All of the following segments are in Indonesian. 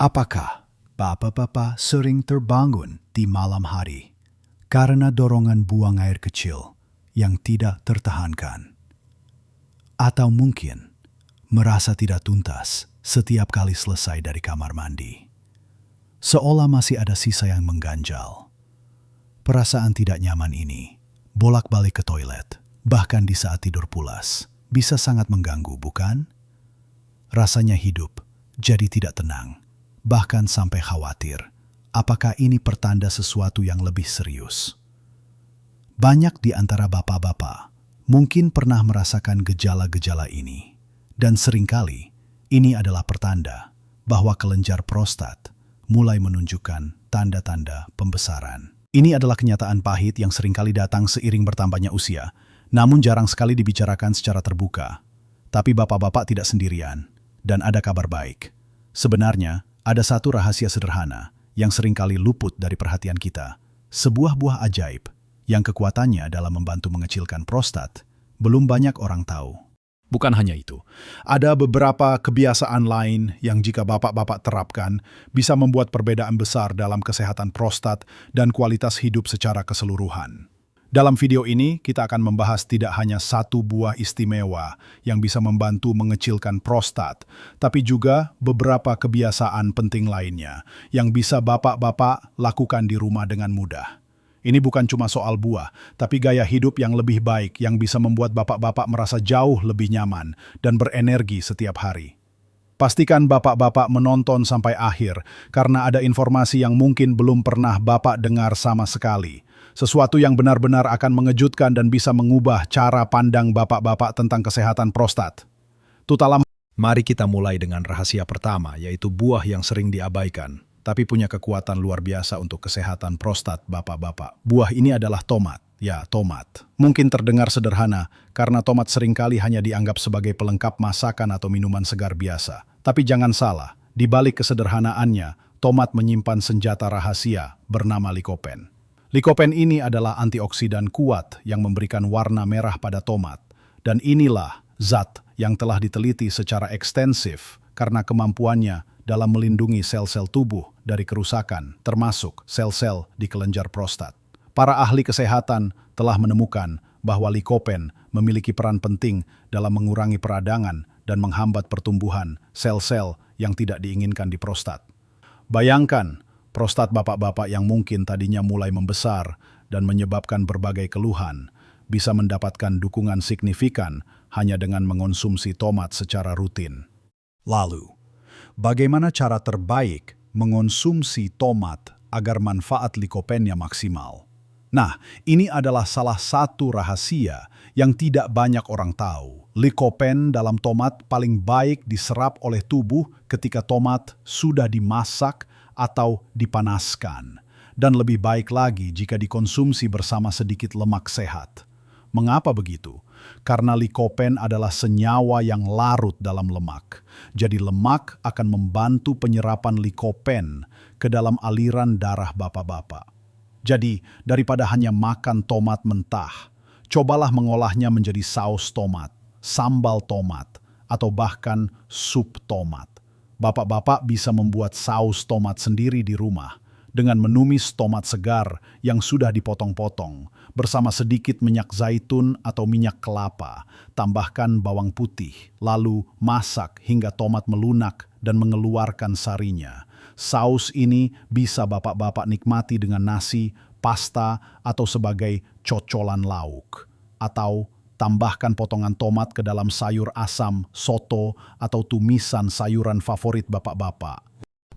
Apakah bapak-bapak sering terbangun di malam hari karena dorongan buang air kecil yang tidak tertahankan? Atau mungkin merasa tidak tuntas setiap kali selesai dari kamar mandi? Seolah masih ada sisa yang mengganjal. Perasaan tidak nyaman ini, bolak-balik ke toilet, bahkan di saat tidur pulas, bisa sangat mengganggu, bukan? Rasanya hidup jadi tidak tenang, bahkan sampai khawatir. Apakah ini pertanda sesuatu yang lebih serius? Banyak di antara bapak-bapak mungkin pernah merasakan gejala-gejala ini, dan seringkali ini adalah pertanda bahwa kelenjar prostat mulai menunjukkan tanda-tanda pembesaran. Ini adalah kenyataan pahit yang seringkali datang seiring bertambahnya usia, namun jarang sekali dibicarakan secara terbuka. Tapi bapak-bapak tidak sendirian, dan ada kabar baik. Sebenarnya, ada satu rahasia sederhana yang seringkali luput dari perhatian kita. Sebuah buah ajaib yang kekuatannya dalam membantu mengecilkan prostat belum banyak orang tahu. Bukan hanya itu, ada beberapa kebiasaan lain yang jika bapak-bapak terapkan bisa membuat perbedaan besar dalam kesehatan prostat dan kualitas hidup secara keseluruhan. Dalam video ini, kita akan membahas tidak hanya satu buah istimewa yang bisa membantu mengecilkan prostat, tapi juga beberapa kebiasaan penting lainnya yang bisa bapak-bapak lakukan di rumah dengan mudah. Ini bukan cuma soal buah, tapi gaya hidup yang lebih baik yang bisa membuat bapak-bapak merasa jauh lebih nyaman dan berenergi setiap hari. Pastikan bapak-bapak menonton sampai akhir, karena ada informasi yang mungkin belum pernah bapak dengar sama sekali. Sesuatu yang benar-benar akan mengejutkan dan bisa mengubah cara pandang bapak-bapak tentang kesehatan prostat. Mari kita mulai dengan rahasia pertama, yaitu buah yang sering diabaikan, tapi punya kekuatan luar biasa untuk kesehatan prostat bapak-bapak. Buah ini adalah tomat. Ya, tomat. Mungkin terdengar sederhana, karena tomat seringkali hanya dianggap sebagai pelengkap masakan atau minuman segar biasa. Tapi jangan salah, di balik kesederhanaannya, tomat menyimpan senjata rahasia bernama likopen. Likopen ini adalah antioksidan kuat yang memberikan warna merah pada tomat. Dan inilah zat yang telah diteliti secara ekstensif karena kemampuannya dalam melindungi sel-sel tubuh dari kerusakan, termasuk sel-sel di kelenjar prostat. Para ahli kesehatan telah menemukan bahwa likopen memiliki peran penting dalam mengurangi peradangan dan menghambat pertumbuhan sel-sel yang tidak diinginkan di prostat. Bayangkan, prostat bapak-bapak yang mungkin tadinya mulai membesar dan menyebabkan berbagai keluhan bisa mendapatkan dukungan signifikan hanya dengan mengonsumsi tomat secara rutin. Lalu, bagaimana cara terbaik mengonsumsi tomat agar manfaat likopennya maksimal? Nah, ini adalah salah satu rahasia yang tidak banyak orang tahu. Likopen dalam tomat paling baik diserap oleh tubuh ketika tomat sudah dimasak atau dipanaskan, dan lebih baik lagi jika dikonsumsi bersama sedikit lemak sehat. Mengapa begitu? Karena likopen adalah senyawa yang larut dalam lemak. Jadi lemak akan membantu penyerapan likopen ke dalam aliran darah bapak-bapak. Jadi, daripada hanya makan tomat mentah, cobalah mengolahnya menjadi saus tomat, sambal tomat, atau bahkan sup tomat. Bapak-bapak bisa membuat saus tomat sendiri di rumah dengan menumis tomat segar yang sudah dipotong-potong bersama sedikit minyak zaitun atau minyak kelapa. Tambahkan bawang putih, lalu masak hingga tomat melunak dan mengeluarkan sarinya. Saus ini bisa bapak-bapak nikmati dengan nasi, pasta, atau sebagai cocolan lauk. Atau tambahkan potongan tomat ke dalam sayur asam, soto, atau tumisan sayuran favorit bapak-bapak.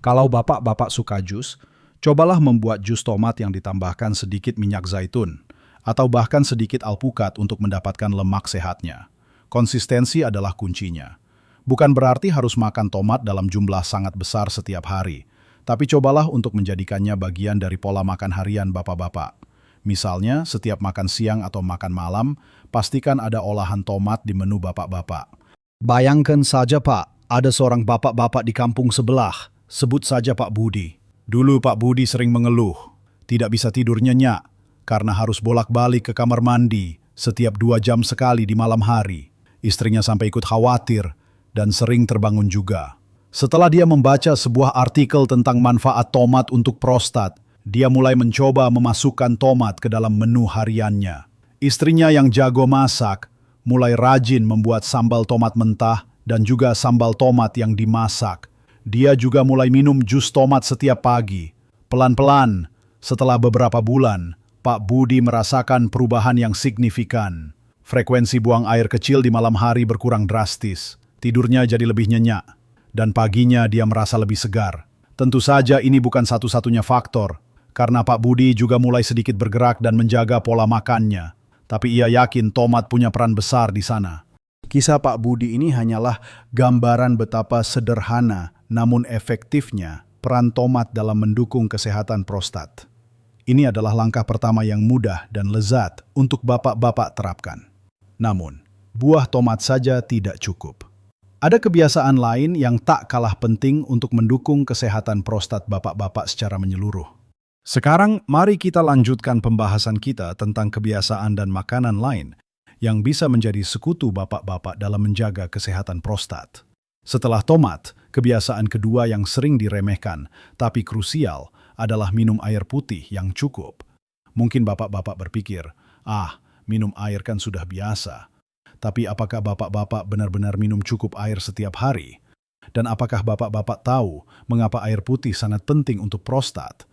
Kalau bapak-bapak suka jus, cobalah membuat jus tomat yang ditambahkan sedikit minyak zaitun, atau bahkan sedikit alpukat untuk mendapatkan lemak sehatnya. Konsistensi adalah kuncinya. Bukan berarti harus makan tomat dalam jumlah sangat besar setiap hari, tapi cobalah untuk menjadikannya bagian dari pola makan harian bapak-bapak. Misalnya, setiap makan siang atau makan malam, pastikan ada olahan tomat di menu bapak-bapak. Bayangkan saja Pak, ada seorang bapak-bapak di kampung sebelah, sebut saja Pak Budi. Dulu Pak Budi sering mengeluh, tidak bisa tidur nyenyak, karena harus bolak-balik ke kamar mandi setiap 2 jam sekali di malam hari. Istrinya sampai ikut khawatir dan sering terbangun juga. Setelah dia membaca sebuah artikel tentang manfaat tomat untuk prostat, dia mulai mencoba memasukkan tomat ke dalam menu hariannya. Istrinya yang jago masak mulai rajin membuat sambal tomat mentah dan juga sambal tomat yang dimasak. Dia juga mulai minum jus tomat setiap pagi. Pelan-pelan, setelah beberapa bulan, Pak Budi merasakan perubahan yang signifikan. Frekuensi buang air kecil di malam hari berkurang drastis. Tidurnya jadi lebih nyenyak. Dan paginya dia merasa lebih segar. Tentu saja ini bukan satu-satunya faktor, karena Pak Budi juga mulai sedikit bergerak dan menjaga pola makannya. Tapi ia yakin tomat punya peran besar di sana. Kisah Pak Budi ini hanyalah gambaran betapa sederhana namun efektifnya peran tomat dalam mendukung kesehatan prostat. Ini adalah langkah pertama yang mudah dan lezat untuk bapak-bapak terapkan. Namun, buah tomat saja tidak cukup. Ada kebiasaan lain yang tak kalah penting untuk mendukung kesehatan prostat bapak-bapak secara menyeluruh. Sekarang, mari kita lanjutkan pembahasan kita tentang kebiasaan dan makanan lain yang bisa menjadi sekutu bapak-bapak dalam menjaga kesehatan prostat. Setelah tomat, kebiasaan kedua yang sering diremehkan, tapi krusial, adalah minum air putih yang cukup. Mungkin bapak-bapak berpikir, minum air kan sudah biasa. Tapi apakah bapak-bapak benar-benar minum cukup air setiap hari? Dan apakah bapak-bapak tahu mengapa air putih sangat penting untuk prostat?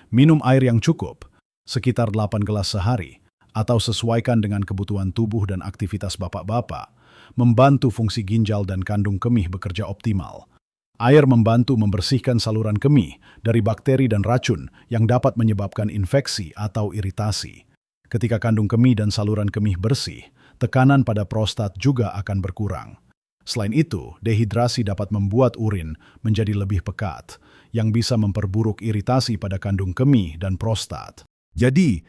Minum air yang cukup, sekitar 8 gelas sehari, atau sesuaikan dengan kebutuhan tubuh dan aktivitas bapak-bapak, membantu fungsi ginjal dan kandung kemih bekerja optimal. Air membantu membersihkan saluran kemih dari bakteri dan racun yang dapat menyebabkan infeksi atau iritasi. Ketika kandung kemih dan saluran kemih bersih, tekanan pada prostat juga akan berkurang. Selain itu, dehidrasi dapat membuat urin menjadi lebih pekat, yang bisa memperburuk iritasi pada kandung kemih dan prostat. Jadi,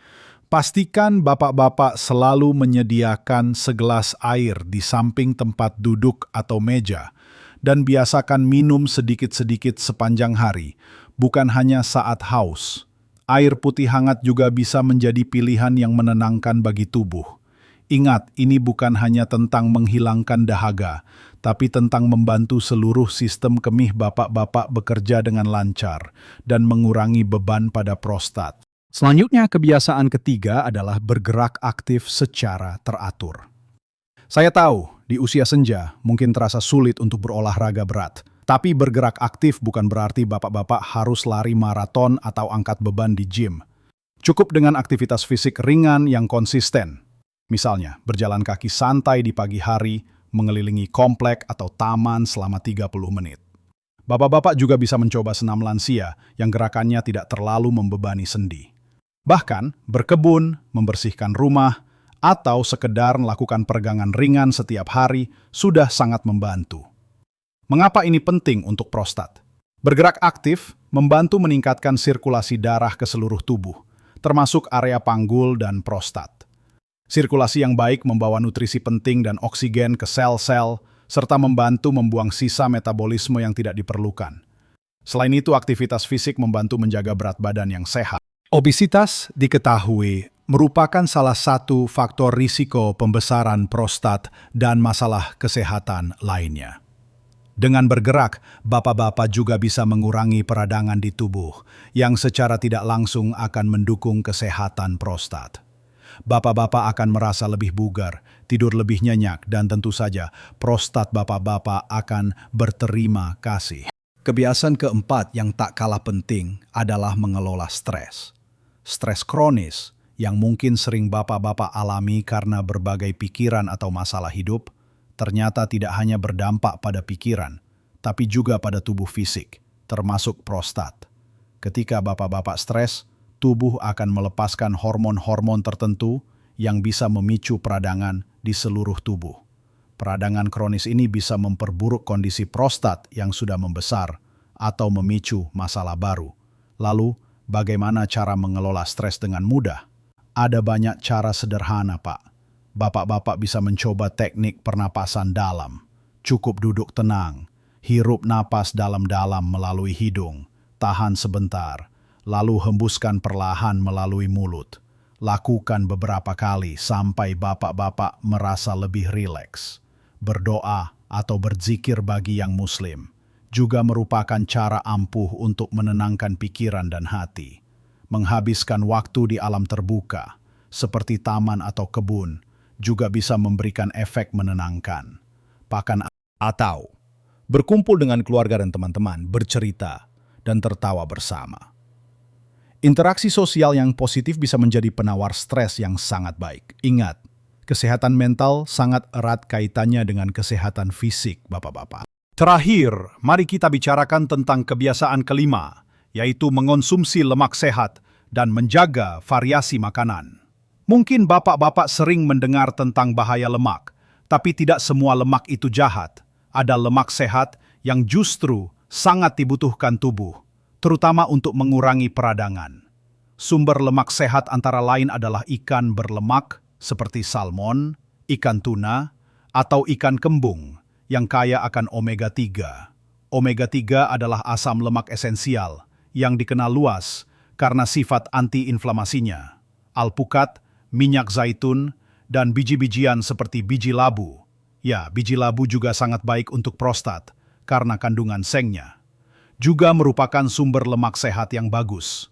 pastikan bapak-bapak selalu menyediakan segelas air di samping tempat duduk atau meja, dan biasakan minum sedikit-sedikit sepanjang hari, bukan hanya saat haus. Air putih hangat juga bisa menjadi pilihan yang menenangkan bagi tubuh. Ingat, ini bukan hanya tentang menghilangkan dahaga, tapi tentang membantu seluruh sistem kemih bapak-bapak bekerja dengan lancar dan mengurangi beban pada prostat. Selanjutnya, kebiasaan ketiga adalah bergerak aktif secara teratur. Saya tahu, di usia senja mungkin terasa sulit untuk berolahraga berat, tapi bergerak aktif bukan berarti bapak-bapak harus lari maraton atau angkat beban di gym. Cukup dengan aktivitas fisik ringan yang konsisten. Misalnya, berjalan kaki santai di pagi hari, mengelilingi komplek atau taman selama 30 menit. Bapak-bapak juga bisa mencoba senam lansia yang gerakannya tidak terlalu membebani sendi. Bahkan, berkebun, membersihkan rumah, atau sekedar melakukan peregangan ringan setiap hari sudah sangat membantu. Mengapa ini penting untuk prostat? Bergerak aktif membantu meningkatkan sirkulasi darah ke seluruh tubuh, termasuk area panggul dan prostat. Sirkulasi yang baik membawa nutrisi penting dan oksigen ke sel-sel, serta membantu membuang sisa metabolisme yang tidak diperlukan. Selain itu, aktivitas fisik membantu menjaga berat badan yang sehat. Obesitas diketahui merupakan salah satu faktor risiko pembesaran prostat dan masalah kesehatan lainnya. Dengan bergerak, bapak-bapak juga bisa mengurangi peradangan di tubuh, yang secara tidak langsung akan mendukung kesehatan prostat. Bapak-bapak akan merasa lebih bugar, tidur lebih nyenyak, dan tentu saja prostat bapak-bapak akan berterima kasih. Kebiasaan keempat yang tak kalah penting adalah mengelola stres. Stres kronis yang mungkin sering bapak-bapak alami karena berbagai pikiran atau masalah hidup, ternyata tidak hanya berdampak pada pikiran, tapi juga pada tubuh fisik, termasuk prostat. Ketika bapak-bapak stres, tubuh akan melepaskan hormon-hormon tertentu yang bisa memicu peradangan di seluruh tubuh. Peradangan kronis ini bisa memperburuk kondisi prostat yang sudah membesar atau memicu masalah baru. Lalu, bagaimana cara mengelola stres dengan mudah? Ada banyak cara sederhana, Pak. Bapak-bapak bisa mencoba teknik pernapasan dalam. Cukup duduk tenang, hirup napas dalam-dalam melalui hidung, tahan sebentar, lalu hembuskan perlahan melalui mulut. Lakukan beberapa kali sampai bapak-bapak merasa lebih rileks. Berdoa atau berzikir bagi yang muslim. juga merupakan cara ampuh untuk menenangkan pikiran dan hati. Menghabiskan waktu di alam terbuka, seperti taman atau kebun, juga bisa memberikan efek menenangkan. Atau berkumpul dengan keluarga dan teman-teman, bercerita, dan tertawa bersama. Interaksi sosial yang positif bisa menjadi penawar stres yang sangat baik. Ingat, kesehatan mental sangat erat kaitannya dengan kesehatan fisik, Bapak-Bapak. Terakhir, mari kita bicarakan tentang kebiasaan kelima, yaitu mengonsumsi lemak sehat dan menjaga variasi makanan. Mungkin Bapak-Bapak sering mendengar tentang bahaya lemak, tapi tidak semua lemak itu jahat. Ada lemak sehat yang justru sangat dibutuhkan tubuh, terutama untuk mengurangi peradangan. Sumber lemak sehat antara lain adalah ikan berlemak seperti salmon, ikan tuna, atau ikan kembung yang kaya akan omega-3. Omega-3 adalah asam lemak esensial yang dikenal luas karena sifat anti-inflamasinya. Alpukat, minyak zaitun, dan biji-bijian seperti biji labu. Ya, biji labu juga sangat baik untuk prostat karena kandungan sengnya. Juga merupakan sumber lemak sehat yang bagus.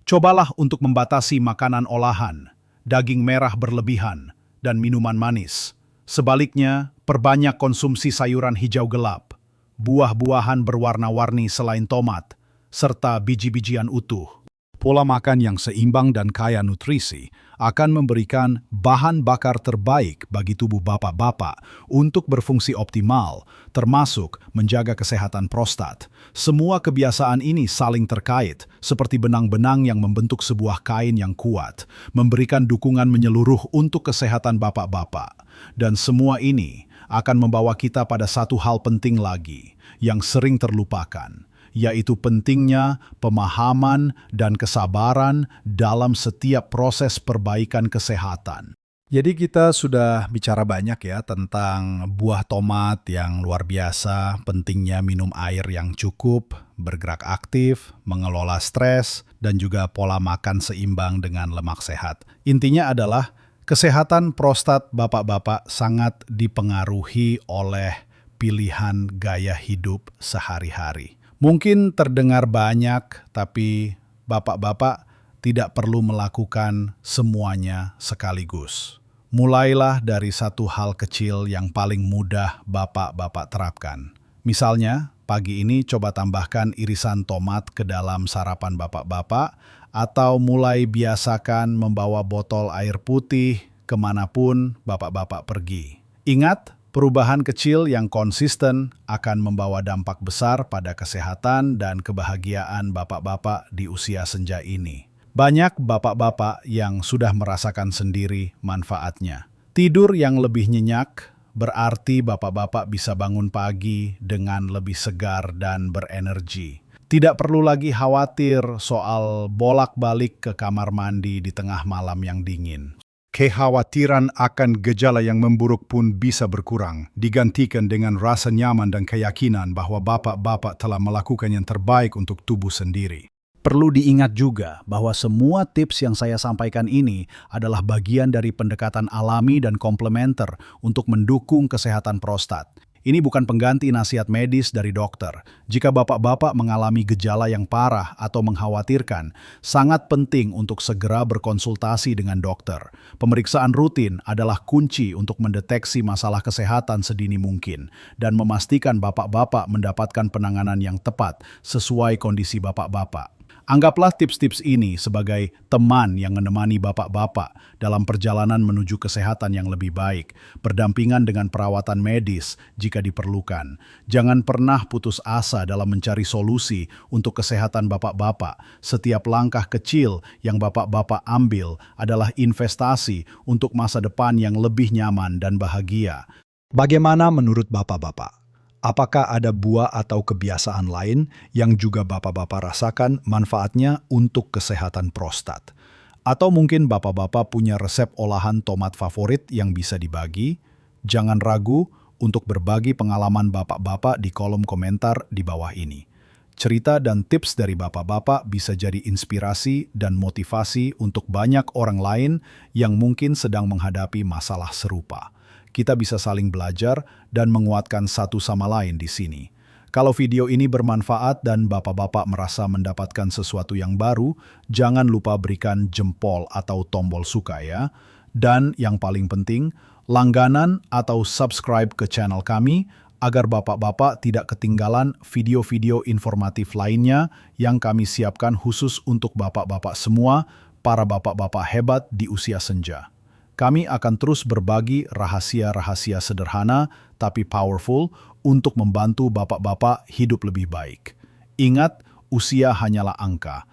Cobalah untuk membatasi makanan olahan, daging merah berlebihan, dan minuman manis. Sebaliknya, perbanyak konsumsi sayuran hijau gelap, buah-buahan berwarna-warni selain tomat, serta biji-bijian utuh. Pola makan yang seimbang dan kaya nutrisi akan memberikan bahan bakar terbaik bagi tubuh Bapak-Bapak untuk berfungsi optimal, termasuk menjaga kesehatan prostat. Semua kebiasaan ini saling terkait, seperti benang-benang yang membentuk sebuah kain yang kuat, memberikan dukungan menyeluruh untuk kesehatan Bapak-Bapak. Dan semua ini akan membawa kita pada satu hal penting lagi, yang sering terlupakan, yaitu pentingnya pemahaman dan kesabaran dalam setiap proses perbaikan kesehatan. Jadi kita sudah bicara banyak ya tentang buah tomat yang luar biasa, pentingnya minum air yang cukup, bergerak aktif, mengelola stres, dan juga pola makan seimbang dengan lemak sehat. Intinya adalah kesehatan prostat Bapak-Bapak sangat dipengaruhi oleh pilihan gaya hidup sehari-hari. Mungkin terdengar banyak, tapi Bapak-Bapak tidak perlu melakukan semuanya sekaligus. Mulailah dari satu hal kecil yang paling mudah Bapak-Bapak terapkan. Misalnya, pagi ini coba tambahkan irisan tomat ke dalam sarapan Bapak-Bapak, atau mulai biasakan membawa botol air putih kemanapun Bapak-Bapak pergi. Ingat, perubahan kecil yang konsisten akan membawa dampak besar pada kesehatan dan kebahagiaan Bapak-Bapak di usia senja ini. Banyak Bapak-Bapak yang sudah merasakan sendiri manfaatnya. Tidur yang lebih nyenyak berarti Bapak-Bapak bisa bangun pagi dengan lebih segar dan berenergi. Tidak perlu lagi khawatir soal bolak-balik ke kamar mandi di tengah malam yang dingin. Kekhawatiran akan gejala yang memburuk pun bisa berkurang, digantikan dengan rasa nyaman dan keyakinan bahwa Bapak-Bapak telah melakukan yang terbaik untuk tubuh sendiri. Perlu diingat juga bahwa semua tips yang saya sampaikan ini adalah bagian dari pendekatan alami dan komplementer untuk mendukung kesehatan prostat. Ini bukan pengganti nasihat medis dari dokter. Jika Bapak-Bapak mengalami gejala yang parah atau mengkhawatirkan, sangat penting untuk segera berkonsultasi dengan dokter. Pemeriksaan rutin adalah kunci untuk mendeteksi masalah kesehatan sedini mungkin dan memastikan Bapak-Bapak mendapatkan penanganan yang tepat sesuai kondisi Bapak-Bapak. Anggaplah tips-tips ini sebagai teman yang menemani Bapak-Bapak dalam perjalanan menuju kesehatan yang lebih baik, berdampingan dengan perawatan medis jika diperlukan. Jangan pernah putus asa dalam mencari solusi untuk kesehatan Bapak-Bapak. Setiap langkah kecil yang Bapak-Bapak ambil adalah investasi untuk masa depan yang lebih nyaman dan bahagia. Bagaimana menurut Bapak-Bapak? Apakah ada buah atau kebiasaan lain yang juga Bapak-Bapak rasakan manfaatnya untuk kesehatan prostat? Atau mungkin Bapak-Bapak punya resep olahan tomat favorit yang bisa dibagi? Jangan ragu untuk berbagi pengalaman Bapak-Bapak di kolom komentar di bawah ini. Cerita dan tips dari Bapak-Bapak bisa jadi inspirasi dan motivasi untuk banyak orang lain yang mungkin sedang menghadapi masalah serupa. Kita bisa saling belajar dan menguatkan satu sama lain di sini. Kalau video ini bermanfaat dan bapak-bapak merasa mendapatkan sesuatu yang baru, jangan lupa berikan jempol atau tombol suka ya. Dan yang paling penting, langganan atau subscribe ke channel kami agar bapak-bapak tidak ketinggalan video-video informatif lainnya yang kami siapkan khusus untuk bapak-bapak semua, para bapak-bapak hebat di usia senja. Kami akan terus berbagi rahasia-rahasia sederhana tapi powerful untuk membantu bapak-bapak hidup lebih baik. Ingat, usia hanyalah angka.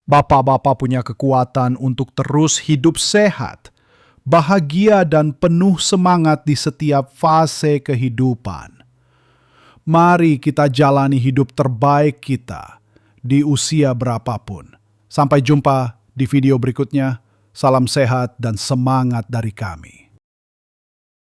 Bapak-bapak punya kekuatan untuk terus hidup sehat, bahagia dan penuh semangat di setiap fase kehidupan. Mari kita jalani hidup terbaik kita di usia berapapun. Sampai jumpa di video berikutnya. Salam sehat dan semangat dari kami.